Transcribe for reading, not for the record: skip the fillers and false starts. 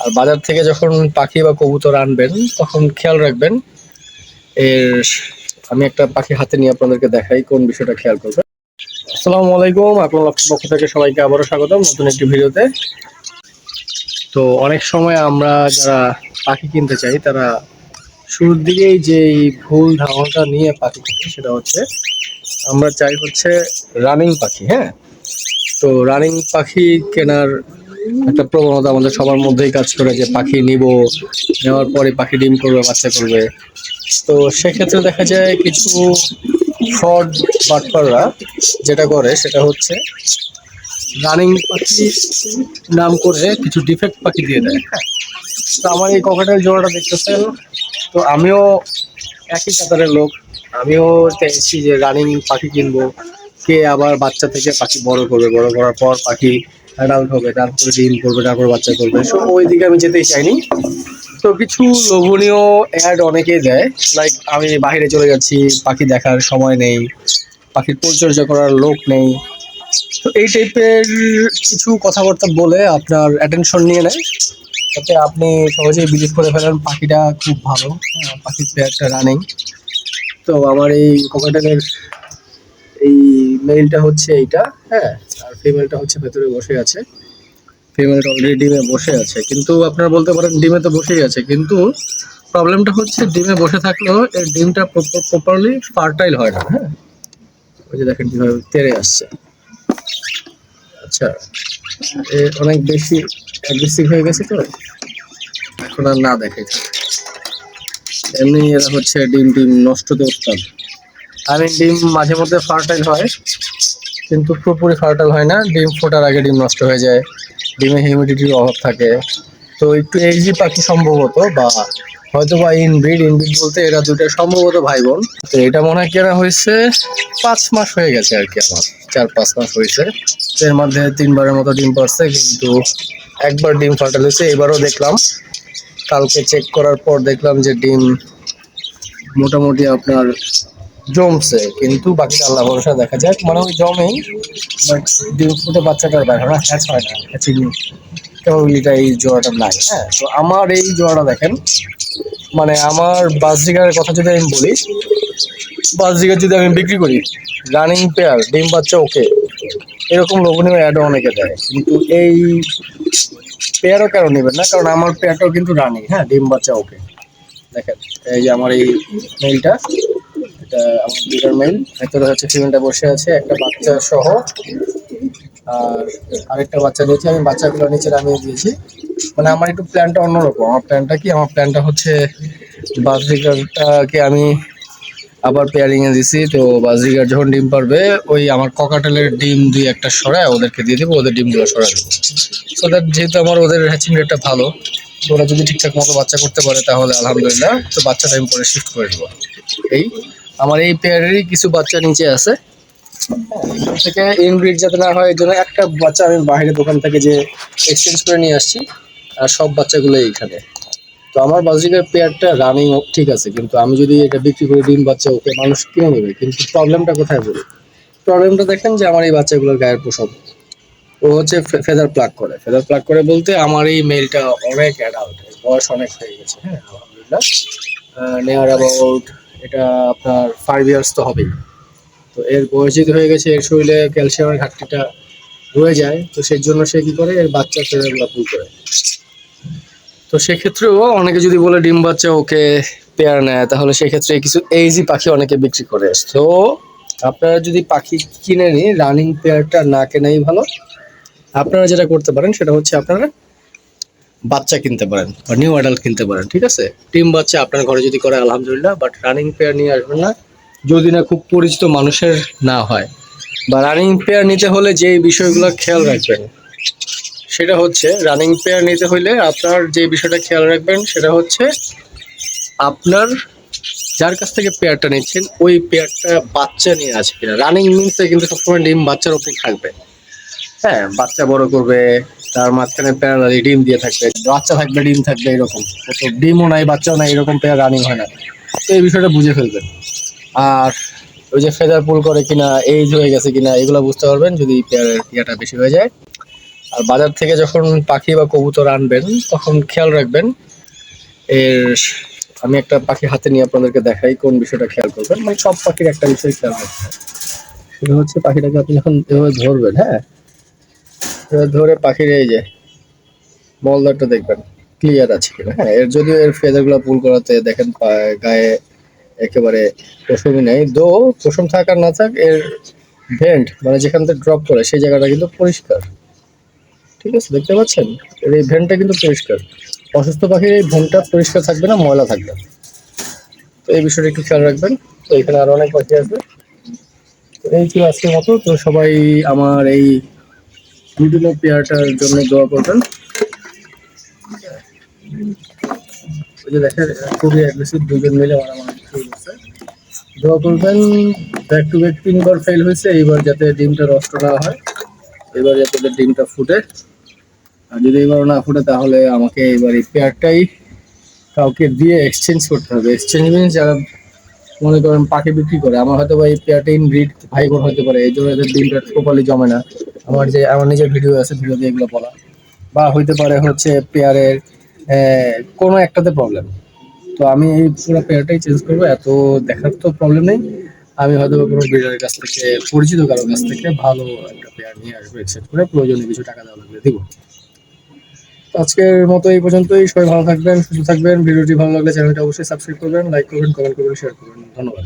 আর বাজার থেকে যখন পাখি বা কবুতর আনবেন তখন খেয়াল রাখবেন এর। আমি একটা পাখি হাতে নিয়ে আপনাদেরকে দেখাই কোন বিষয়টা খেয়াল করবেন। আসসালামু আলাইকুম, আপনার লক্ষ্য পক্ষ থেকে সবাইকে আবারও স্বাগতম নতুন একটি ভিডিওতে। তো অনেক সময় আমরা যারা পাখি কিনতে চাই তারা শুরুর দিকেই যে ভুল ধারণাটা নিয়ে পাখি কিনি সেটা হচ্ছে আমরা চাই হচ্ছে রানিং পাখি। হ্যাঁ, তো রানিং পাখি কেনার একটা প্রবণতা আমাদের সবার মধ্যেই কাজ করে যে পাখি নিব, নেওয়ার পরে পাখি ডিম করবে, বাচ্চা করবে। তো সেক্ষেত্রে দেখা যায় কিছু ফ্রড বাটপাররা যেটা করে সেটা হচ্ছে রানিং পাখি নাম করে কিছু ডিফেক্ট পাখি দিয়ে দেয়। হ্যাঁ, তো আমার এই ককাটেল জোড়াটা দেখতেছেন, তো আমিও একই কাতারের লোক। আমিও চাইছি যে রানিং পাখি কিনবো, কে আবার বাচ্চা থেকে পাখি বড় করবে, বড় করার পর পাখি অ্যাডাল্ট হবে, তারপরে ডিম করবে, তারপর বাচ্চা করবে। সো ওই দিকে আমি যেতেই চাইনি। তো কিছু লোভনীয় অ্যাড অনেকেই দেয়, লাইক আমি বাইরে চলে যাচ্ছি, পাখি দেখার সময় নেই, পাখির পরিচর্যা করার লোক নেই। তো এই টাইপের কিছু কথাবার্তা বলে আপনার অ্যাটেনশন নিয়ে নেয়, যাতে আপনি সহজেই বিলিভ করে ফেলেন পাখিটা খুব ভালো। হ্যাঁ, পাখির পেয়ারটা রানিং। তো আমার এই ককাটেলের এই মেলটা হচ্ছে এইটা। হ্যাঁ, আর ফিমেলটা হচ্ছে ভেতরে বসে আছে। ফিমেলটা অলরেডি ডিমে বসে আছে, কিন্তু আপনারা বলতে পারেন ডিমে তো বসেই আছে, কিন্তু প্রবলেমটা হচ্ছে ডিমে বসে থাকলেও এর ডিমটা প্রপারলি ফার্টাইল হয় না। হ্যাঁ, ওই যে দেখেন কিভাবে তেড়ে আসছে। আচ্ছা, এ অনেক বেশি অ্যাগ্রেসিভ হয়ে গেছে, তো এখন আর না দেখাই থাকে। এমনি এরা হচ্ছে ডিম টিম নষ্টতে উস্তাদ। আমি ডিম মাঝে মধ্যে ফার্টাইল হয়, কিন্তু পুরোপুরি ফার্টাইল হয় না। ডিম ফোটার আগে ডিম নষ্ট হয়ে যায়, ডিমে হিউমিডিটির অভাব থাকে। তো একটু এইচডি পাখি সম্ভবত, বা হয়তো বা ইনব্রিড বলতে এরা দুটো সম্ভবত ভাই বোন। তো এটা মনে হয় কেনা হয়েছে 5 মাস হয়ে গেছে আর কি, আমার 4-5 মাস হয়েছে। এর মধ্যে 3বারের মতো ডিম পারছে, কিন্তু একবার ডিম ফার্টাইল হয়েছে। এবারও দেখলাম, কালকে চেক করার পর দেখলাম যে ডিম মোটামুটি আপনার জমছে, কিন্তু বাকিটা আল্লাহ ভরসা, দেখা যাক। মানে ওই জমেই, বাট ডিম ফুটে বাচ্চাটার দেখা না, হ্যাচ হয় না, হ্যাচিং ক্যাপাবিলিটা এই জোড়াটা নাই। হ্যাঁ, তো আমার এই জোড়াটা দেখেন, মানে আমার বাজরিগারের কথা যদি আমি বলি, বাজরিগার যদি আমি বিক্রি করি, রানিং পেয়ার ডিম বাচ্চা ওকে, এরকম লোভনীয় অ্যাডও অনেকে দেয়, কিন্তু এই পেয়ারও কেন নেবেন না, কারণ আমার পেয়ারটাও কিন্তু রানিং। হ্যাঁ, ডিম বাচ্চা ওকে। দেখেন, এই যে আমার এই মেলটা, এটা আমার বিটার মেল, ভেতরে হচ্ছে ফিমেলটা বসে আছে একটা বাচ্চা সহ। আর আরেকটা বাচ্চা নিয়েছি, আমি বাচ্চাগুলো নিচে নামিয়ে দিয়েছি। মানে আমার একটু প্ল্যানটা অন্যরকম। আমার প্ল্যানটা কি, আমার প্ল্যানটা হচ্ছে বাজরিগারটাকে আমি আবার পেয়ারিং এ দিছি। তো বাজরিগার যখন ডিম পারবে, ওই আমার ককাটেলের ডিম 2-1টা সরায় ওদেরকে দিয়ে দেবো, ওদের ডিমগুলো সরাই দেবো। সো দ্যাট যেহেতু আমার ওদের হ্যাচিং রেটটা ভালো, তো ওরা যদি ঠিকঠাক মতো বাচ্চা করতে পারে তাহলে আলহামদুলিল্লাহ, তো বাচ্চাটা আমি পরে শিফট করে দেবো। এই আমার এই পেয়ারেরই কিছু বাচ্চা নিচে আছে। এখান থেকে ইনব্রিড যাতে না হয়, এই জন্য একটা বাচ্চা আমি বাইরের দোকান থেকে যে এক্সচেঞ্জ করে নিয়ে আসছি, আর সব বাচ্চাগুলো এইখানে। তো আমার বাজরিকের পেয়ারটা রানিং ঠিক আছে, কিন্তু আমি যদি এটা বিক্রি করে ডিম বাচ্চা ওকে মানুষ কিনে নেবে, কিন্তু প্রবলেমটা কোথায় বলি? প্রবলেমটা দেখেন যে আমার এই বাচ্চাগুলোর গায়ের পোশাক, ও হচ্ছে ফেদার প্লাগ করে। ফেদার প্লাগ করে বলতে আমার এই মেলটা অনেক অ্যাডাল্ট, বয়স অনেক হয়ে গেছে। হ্যাঁ, আলহামদুলিল্লাহ, নেয়ার অ্যাবাউট এটা আপনার 5 ইয়ার্স তো হবেই। তো এর বয়স যেহেতু হয়ে গেছে, এর শরীরে ক্যালসিয়ামের ঘাটতিটা রয়ে যায়, তো সেই জন্য সে কি করে, এর বাচ্চা ফেদারগুলো পুল করে। তো সেক্ষেত্রেও অনেকে যদি বলে ডিম বাচ্চা ওকে পেয়ার নেয়, তাহলে সেক্ষেত্রে কিছু এইজি পাখি অনেকে বিক্রি করে। তো আপনারা যদি পাখি কিনে নিয়ে রানিং পেয়ারটা না কেনাই ভালো। আপনারা যেটা করতে পারেন সেটা হচ্ছে আপনারা বাচ্চা কিনতে পারেন বা নিউ অ্যাডাল্ট কিনতে পারেন। ঠিক আছে, ডিম বাচ্চা আপনার ঘরে যদি করে আলহামদুলিল্লাহ, বাট রানিং পেয়ার নিয়ে আসবেন না যদি না খুব পরিচিত মানুষের না হয়। বা রানিং পেয়ার নিতে হলে যে বিষয়গুলো খেয়াল রাখবেন সেটা হচ্ছে, রানিং পেয়ার নিতে হলে আপনার যে বিষয়টা খেয়াল রাখবেন সেটা হচ্ছে আপনার যার কাছ থেকে পেয়ারটা নিচ্ছেন ওই পেয়ারটা বাচ্চা নিয়ে আছে কিনা। রানিং মিনসে কিন্তু সবসময় ডিম বাচ্চার উপর থাকবে। হ্যাঁ, বাচ্চা বড় করবে, তার মাঝখানে প্যারালালি ডিম দিয়ে থাকবে, বাচ্চা থাকবে ডিম থাকবে, এরকম। তো ডিমও নাই বাচ্চাও নাই, এরকম পেয়ার রানিং হয় না। তো এই বিষয়টা বুঝে ফেলবেন। আর ওই যে ফেদার পুল করে কিনা, এইজ হয়ে গেছে কিনা, এগুলো বুঝতে পারবেন যদি পেয়ারের ইয়েটা বেশি হয়ে যায়। আর বাজার থেকে যখন পাখি বা কবুতর আনবেন তখন খেয়াল রাখবেন এর আমি একটা পাখি হাতে নিয়ে আপনাদেরকে দেখাই কোন বিষয়টা খেয়াল করবেন। মানে সব পাখির একটা বিষয় খেয়াল রাখতে হয়। সেটা হচ্ছে পাখিটাকে আপনি যখন এভাবে ধরবেন, হ্যাঁ, এভাবে ধরে পাখির এই যে মলদারটা দেখবেন ক্লিয়ার আছে কিনা। হ্যাঁ, এর যদিও এর ফেদার গুলো পুল করাতে দেখেন গায়ে একেবারে পশমই নেই, দো পশম থাক আর না থাক এর ভেন্ট মানে যেখান থেকে ড্রপ করে সেই জায়গাটা কিন্তু পরিষ্কার। ঠিক আছে, দেখতে পাচ্ছেন এর এই ভেন্টটা কিন্তু পরিষ্কার। অসুস্থ পাখির এই ভেন্টটা পরিষ্কার থাকবে না, ময়লা থাকবে। তো এই বিষয়টা একটু খেয়াল রাখবেন। তো এখানে আরো অনেক পাখি আছে। তো এই ছিল আজকের মতো। তো সবাই আমার এই লুটিনো পেয়ারটার জন্য দোয়া করবেন। ওই যে দেখেন খুবই অ্যাগ্রেসিভ, দুজন মিলে মারামারি শুরু করছে। দোয়া করবেন back to back 3 bar fail হয়েছে, এইবার যাতে ডিমটা নষ্ট না হয়, এবার যাতে ওদের ডিমটা ফুটে। আর যদি এবার না ফুটে তাহলে আমাকে এবার এই পেয়ারটাই কাউকে দিয়ে এক্সচেঞ্জ করতে হবে। এক্সচেঞ্জ মিনস যারা মনে করেন পাখি বিক্রি করে, আমার হয়তো বা এই পেয়ারটা ইনব্রিড ভাই বোন হতে পারে, এই জন্য এদের ডিমটা প্রপারলি জমে না। আমার নিজের ভিডিও আছে, ভিডিওতে এগুলো বলা। বা হইতে পারে হচ্ছে পেয়ারের কোনো একটাতে প্রবলেম। তো আমি এই পুরো পেয়ারটাই চেঞ্জ করবো, এত দেখার তো প্রবলেম নেই। আমি হয়তো বা কোনো ব্রিডারের কাছ থেকে, পরিচিত কারোর কাছ থেকে ভালো একটা পেয়ার নিয়ে আসবো, এক্সচেঞ্জ করে প্রয়োজনে কিছু টাকা দেওয়া লাগলে দিব। তো আজকের মতো এই পর্যন্তই। সবাই ভালো থাকবেন, সুস্থ থাকবেন। ভিডিওটি ভালো লাগলে চ্যানেলটা অবশ্যই সাবস্ক্রাইব করবেন, লাইক করবেন, কমেন্ট করবেন, শেয়ার করবেন। ধন্যবাদ।